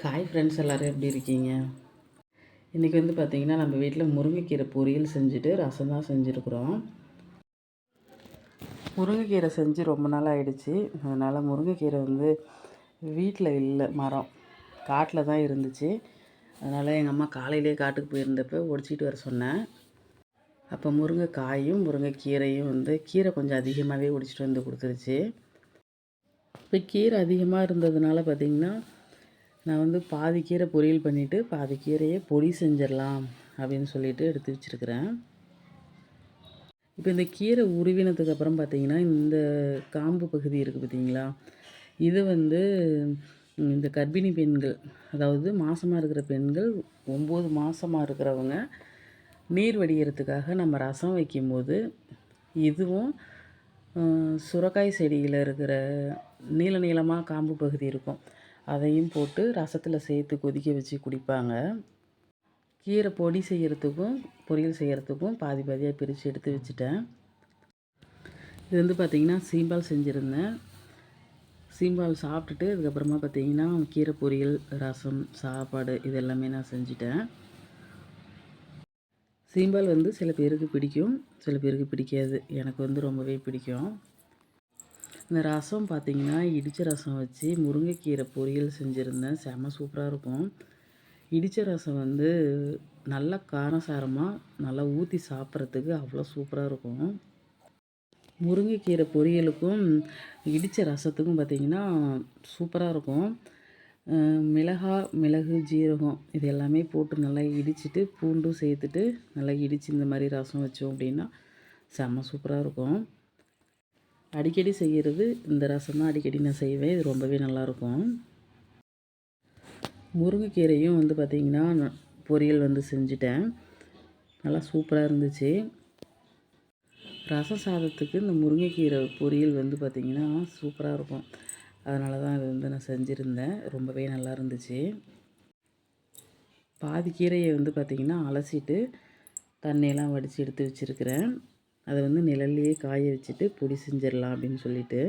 Hi friends, எல்லோரும் எப்படி இருக்கீங்க? இன்றைக்கி வந்து பார்த்திங்கன்னா நம்ம வீட்டில் முருங்கைக்கீரை பொரியல் செஞ்சுட்டு ரசம் தான் செஞ்சுருக்குறோம். முருங்கைக்கீரை செஞ்சு ரொம்ப நாள் ஆகிடுச்சி. அதனால் முருங்கைக்கீரை வந்து வீட்டில் இல்லை, மரம் காட்டில் தான் இருந்துச்சு. அதனால் எங்கள் அம்மா காலையிலே காட்டுக்கு போயிருந்தப்போ ஒடிச்சிட்டு வர சொன்னேன். அப்போ முருங்கைக்காயும் முருங்கைக்கீரையும் வந்து கீரை கொஞ்சம் அதிகமாகவே ஒடிச்சிட்டு வந்து கொடுத்துருச்சு. இப்போ கீரை அதிகமாக இருந்ததுனால பார்த்திங்கன்னா நான் வந்து பாதி கீரை பொரியல் பண்ணிவிட்டு பாதி கீரையை பொடி செஞ்சிடலாம் அப்படின்னு சொல்லிட்டு எடுத்து வச்சுருக்கிறேன். இப்போ இந்த கீரை உருவினதுக்கப்புறம் பார்த்திங்கன்னா இந்த காம்பு பகுதி இருக்குது பார்த்திங்களா, இது வந்து இந்த கர்ப்பிணி பெண்கள், அதாவது மாதமாக இருக்கிற பெண்கள் 9 மாதமாக இருக்கிறவங்க நீர் வடிகிறதுக்காக நம்ம ரசம் வைக்கும்போது இதுவும் சுரக்காய் செடியில் இருக்கிற நீள நீளமாக காம்பு பகுதி இருக்கும், அதையும் போட்டு ரசத்தில் சேர்த்து கொதிக்க வச்சு குடிப்பாங்க. கீரை பொடி செய்கிறதுக்கும் பொரியல் செய்கிறதுக்கும் பாதி பாதியாக பிரித்து எடுத்து வச்சுட்டேன். இது வந்து பார்த்திங்கன்னா சீம்பால் செஞ்சுருந்தேன். சீம்பால் சாப்பிட்டுட்டு அதுக்கப்புறமா பார்த்திங்கன்னா கீரை பொரியல், ரசம், சாப்பாடு இது எல்லாமே நான் செஞ்சுட்டேன். சீம்பால் வந்து சில பேருக்கு பிடிக்கும், சில பேருக்கு பிடிக்காது. எனக்கு வந்து ரொம்பவே பிடிக்கும். இந்த ரசம் பார்த்திங்கன்னா இடித்த ரசம் வச்சு முருங்கைக்கீரை பொரியல் செஞ்சுருந்தேன். செம்ம சூப்பராக இருக்கும். இடித்த ரசம் வந்து நல்லா காரசாரமாக நல்லா ஊற்றி சாப்பிட்றதுக்கு அவ்வளோ சூப்பராக இருக்கும். முருங்கைக்கீரை பொரியலுக்கும் இடித்த ரசத்துக்கும் பார்த்திங்கன்னா சூப்பராக இருக்கும். மிளகு, ஜீரகம் இது எல்லாமே போட்டு நல்லா இடிச்சிட்டு பூண்டும் சேர்த்துட்டு நல்லா இடித்து இந்த மாதிரி ரசம் வச்சோம் அப்படின்னா செம்ம சூப்பராக இருக்கும். அடிக்கடி செய்கிறது இந்த ரசம் தான், அடிக்கடி நான் செய்வேன். இது ரொம்பவே நல்லாயிருக்கும். முருங்கைக்கீரையும் வந்து பார்த்திங்கன்னா பொரியல் வந்து செஞ்சுட்டேன். நல்லா சூப்பராக இருந்துச்சு. ரசம் சாதத்துக்கு இந்த முருங்கைக்கீரை பொரியல் வந்து பார்த்திங்கன்னா சூப்பராக இருக்கும். அதனால தான் அது வந்து நான் செஞ்சுருந்தேன். ரொம்பவே நல்லா இருந்துச்சு. பாதி கீரையை வந்து பார்த்திங்கன்னா அலசிட்டு தண்ணியெல்லாம் வடித்து எடுத்து வச்சுருக்கிறேன். அதை வந்து நிழல்லையே காய வச்சுட்டு பொடி செஞ்சிடலாம் அப்படின்னு சொல்லிட்டு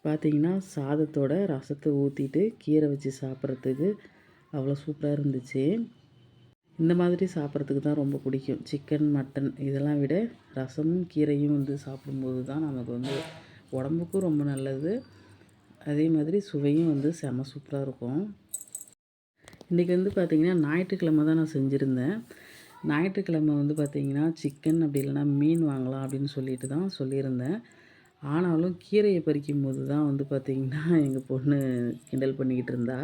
பார்த்திங்கன்னா சாதத்தோட ரசத்தை ஊற்றிட்டு கீரை வச்சு சாப்பிட்றதுக்கு அவ்வளோ சூப்பராக இருந்துச்சு. இந்த மாதிரி சாப்பிட்றதுக்கு தான் ரொம்ப பிடிக்கும். சிக்கன், மட்டன் இதெல்லாம் விட ரசமும் கீரையும் வந்து சாப்பிடும்போது தான் நமக்கு வந்து உடம்புக்கும் ரொம்ப நல்லது. அதே மாதிரி சுவையும் வந்து செம்ம சூப்பராக இருக்கும். இன்றைக்கி வந்து பார்த்திங்கன்னா ஞாயிற்றுக்கிழமை தான் நான் செஞ்சுருந்தேன். ஞாயிற்றுக்கிழமை வந்து பார்த்திங்கன்னா சிக்கன் அப்படி இல்லைனா மீன் வாங்கலாம் அப்படின்னு சொல்லிட்டு தான் சொல்லியிருந்தேன். ஆனாலும் கீரையை பறிக்கும் போது தான் வந்து பார்த்திங்கன்னா எங்கள் பொண்ணு கிண்டல் பண்ணிக்கிட்டு இருந்தா.